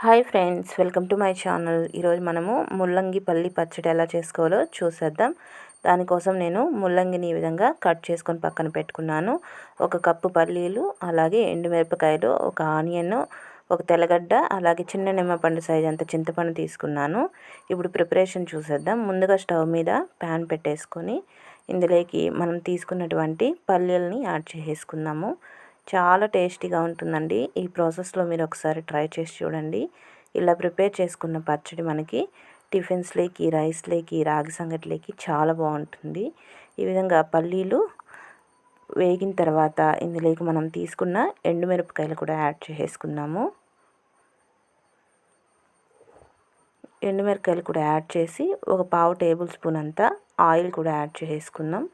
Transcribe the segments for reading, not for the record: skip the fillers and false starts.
Hi friends, welcome to my channel. ఈరోజు మనము ముల్లంగి పల్లి పచ్చడి ఎలా చేసుకోవాలో చూసేద్దాం. దానికోసం నేను ముల్లంగిని ఈ విధంగా కట్ చేసుకొని పక్కన పెట్టుకున్నాను. 1 కప్పు పల్లీలు, అలాగే ఎండుమిరపకాయలు, 1 ఆనియన్, 1 తెల్లగడ్డ, అలాగే చిన్న నిమ్మపండు సైజ్ అంత చింతపండు తీసుకున్నాను. ఇప్పుడు ప్రిపరేషన్ చూసేద్దాం. ముందుగా స్టవ్ మీద ప్యాన్ పెట్టేసుకొని ఇందులోకి మనం తీసుకున్నటువంటి పల్లీలని యాడ్ చేసుకుందాము. చాలా టేస్టీగా ఉంటుందండి. ఈ ప్రాసెస్లో మీరు ఒకసారి ట్రై చేసి చూడండి. ఇలా ప్రిపేర్ చేసుకున్న పచ్చడి మనకి టిఫిన్స్లోకి, రైస్లోకి, రాగి సంగటిలోకి చాలా బాగుంటుంది. ఈ విధంగా పల్లీలు వేగిన తర్వాత ఇందులోకి మనం తీసుకున్న ఎండుమిరపకాయలు కూడా యాడ్ చేసుకుందాము. ఎండుమిరపకాయలు కూడా యాడ్ చేసి 1 టేబుల్ స్పూన్ అంతా ఆయిల్ కూడా యాడ్ చేసుకుందాం.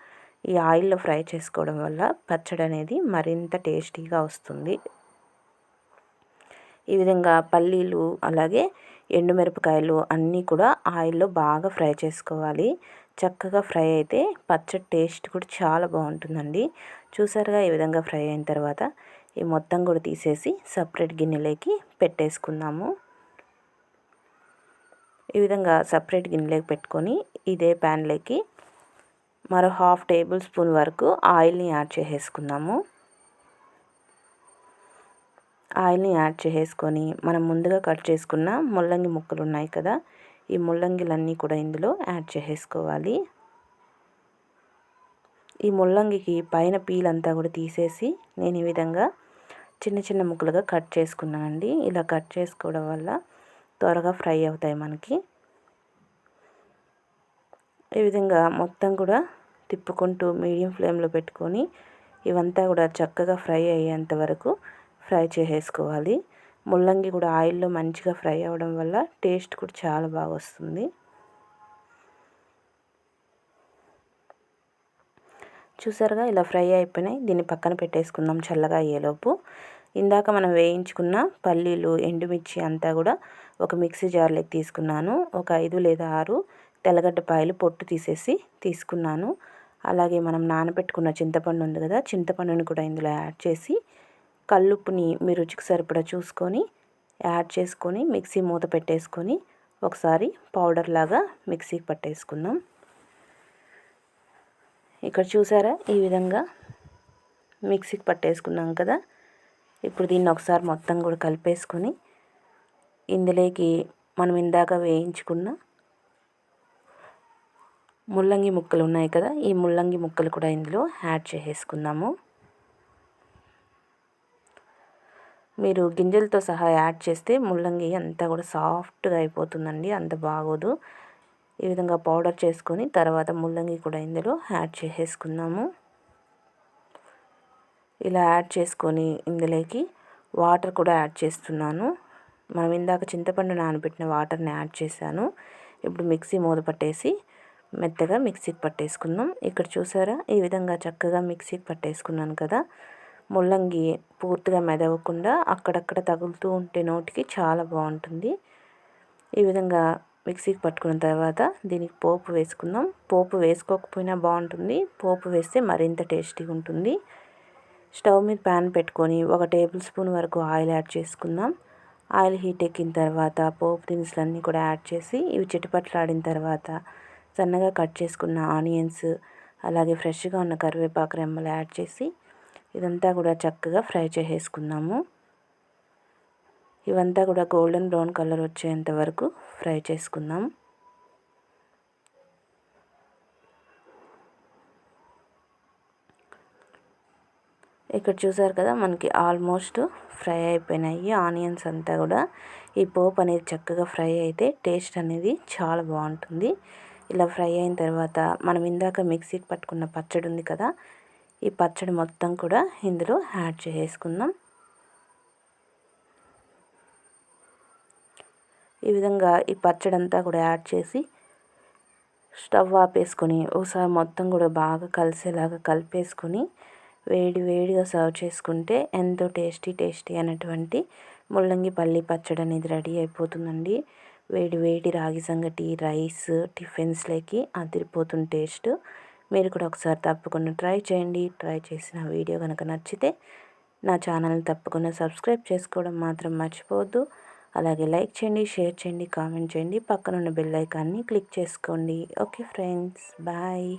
ఈ ఆయిల్లో ఫ్రై చేసుకోవడం వల్ల పచ్చడి అనేది మరింత టేస్టీగా వస్తుంది. ఈ విధంగా పల్లీలు అలాగే ఎండుమిరపకాయలు అన్నీ కూడా ఆయిల్లో బాగా ఫ్రై చేసుకోవాలి. చక్కగా ఫ్రై అయితే పచ్చడి టేస్ట్ కూడా చాలా బాగుంటుందండి. చూసారుగా, ఈ విధంగా ఫ్రై అయిన తర్వాత ఈ మొత్తం కూడా తీసేసి సపరేట్ గిన్నెలోకి పెట్టేసుకుందాము. ఈ విధంగా సపరేట్ గిన్నెలోకి పెట్టుకొని ఇదే ప్యాన్లోకి మరో 1/2 టేబుల్ స్పూన్ వరకు ఆయిల్ని యాడ్ చేసుకుందాము. ఆయిల్ని యాడ్ చేసుకొని మనం ముందుగా కట్ చేసుకున్న ముల్లంగి ముక్కలు ఉన్నాయి కదా, ఈ ముల్లంగిలన్నీ కూడా ఇందులో యాడ్ చేసుకోవాలి. ఈ ముల్లంగికి పైన పీల్ అంతా కూడా తీసేసి నేను ఈ విధంగా చిన్న చిన్న ముక్కలుగా కట్ చేసుకున్నానండి. ఇలా కట్ చేసుకోవడం వల్ల త్వరగా ఫ్రై అవుతాయి మనకి. ఈ విధంగా మొత్తం కూడా తిప్పుకుంటూ మీడియం ఫ్లేమ్లో పెట్టుకొని ఇవంతా కూడా చక్కగా ఫ్రై అయ్యేంత వరకు ఫ్రై చేసుకోవాలి. ముల్లంగి కూడా ఆయిల్లో మంచిగా ఫ్రై అవ్వడం వల్ల టేస్ట్ కూడా చాలా బాగా వస్తుంది. చూసారుగా, ఇలా ఫ్రై అయిపోయినాయి. దీన్ని పక్కన పెట్టేసుకుందాం చల్లగా అయ్యేలోపు. ఇందాక మనం వేయించుకున్న పల్లీలు, ఎండుమిర్చి అంతా కూడా ఒక మిక్సీ జార్లోకి తీసుకున్నాను. ఒక 5 లేదా 6 తెల్లగడ్డపాయలు పొట్టు తీసేసి తీసుకున్నాను. అలాగే మనం నానబెట్టుకున్న చింతపండు ఉంది కదా, చింతపండుని కూడా ఇందులో యాడ్ చేసి కల్లుప్పుని మీ రుచికి సరిపడా చూసుకొని యాడ్ చేసుకొని మిక్సీ మూత పెట్టేసుకొని ఒకసారి పౌడర్ లాగా మిక్సీకి పట్టేసుకుందాం. ఇక్కడ చూసారా, ఈ విధంగా మిక్సీకి పట్టేసుకున్నాం కదా. ఇప్పుడు దీన్ని ఒకసారి మొత్తం కూడా కలిపేసుకొని ఇందులోకి మనం ఇందాక వేయించుకున్న ముల్లంగి ముక్కలు ఉన్నాయి కదా, ఈ ముల్లంగి ముక్కలు కూడా ఇందులో యాడ్ చేసుకుందాము. మీరు గింజలతో సహా యాడ్ చేస్తే ముల్లంగి అంతా కూడా సాఫ్ట్గా అయిపోతుందండి, అంత బాగోదు. ఈ విధంగా పౌడర్ చేసుకొని తర్వాత ముల్లంగి కూడా ఇందులో యాడ్ చేసుకుందాము. ఇలా యాడ్ చేసుకొని ఇందులోకి వాటర్ కూడా యాడ్ చేస్తున్నాను. మనం ఇందాక చింతపండు నానబెట్టిన వాటర్ని యాడ్ చేశాను. ఇప్పుడు మిక్సీ మూత పట్టేసి మెత్తగా మిక్సీకి పట్టేసుకుందాం. ఇక్కడ చూసారా, ఈ విధంగా చక్కగా మిక్సీకి పట్టేసుకున్నాను కదా. ముల్లంగి పూర్తిగా మెదవకుండా అక్కడక్కడ తగులుతూ ఉంటే నోటికి చాలా బాగుంటుంది. ఈ విధంగా మిక్సీకి పట్టుకున్న తర్వాత దీనికి పోపు వేసుకుందాం. పోపు వేసుకోకపోయినా బాగుంటుంది, పోపు వేస్తే మరింత టేస్టీగా ఉంటుంది. స్టవ్ మీద ప్యాన్ పెట్టుకొని 1 టేబుల్ స్పూన్ వరకు ఆయిల్ యాడ్ చేసుకుందాం. ఆయిల్ హీట్ ఎక్కిన తర్వాత పోపు దినుసులన్నీ కూడా యాడ్ చేసి ఇవి చిటపట్లాడిన తర్వాత సన్నగా కట్ చేసుకున్న ఆనియన్స్, అలాగే ఫ్రెష్గా ఉన్న కరివేపాకు రెమ్మలు యాడ్ చేసి ఇదంతా కూడా చక్కగా ఫ్రై చేసుకుందాము. ఇవంతా కూడా గోల్డెన్ బ్రౌన్ కలర్ వచ్చేంత వరకు ఫ్రై చేసుకుందాం. ఇక్కడ చూసారు కదా, మనకి ఆల్మోస్ట్ ఫ్రై అయిపోయినాయి ఆనియన్స్ అంతా కూడా. ఈ పోపు అనేది చక్కగా ఫ్రై అయితే టేస్ట్ అనేది చాలా బాగుంటుంది. ఇలా ఫ్రై అయిన తర్వాత మనం ఇందాక మిక్సీకి పట్టుకున్న పచ్చడి ఉంది కదా, ఈ పచ్చడి మొత్తం కూడా ఇందులో యాడ్ చేసుకుందాం. ఈ విధంగా ఈ పచ్చడి అంతా కూడా యాడ్ చేసి స్టవ్ ఆపేసుకొని ఒకసారి మొత్తం కూడా బాగా కలిసేలాగా కలిపేసుకొని వేడి వేడిగా సర్వ్ చేసుకుంటే ఎంతో టేస్టీ అయినటువంటి ముల్లంగి పల్లి పచ్చడి అనేది రెడీ అయిపోతుందండి. వేడి వేడి రాగి సంగటి, రైస్, టిఫిన్స్లోకి అదిరిపోతుంది టేస్ట్. మీరు కూడా ఒకసారి తప్పకుండా ట్రై చేయండి. ట్రై చేసిన వీడియో కనుక నచ్చితే నా ఛానల్ని తప్పకుండా సబ్స్క్రైబ్ చేసుకోవడం మాత్రం మర్చిపోవద్దు. అలాగే లైక్ చేయండి, షేర్ చేయండి, కామెంట్ చేయండి, పక్కనున్న బెల్ ఐకాన్ని క్లిక్ చేసుకోండి. Okay friends, bye.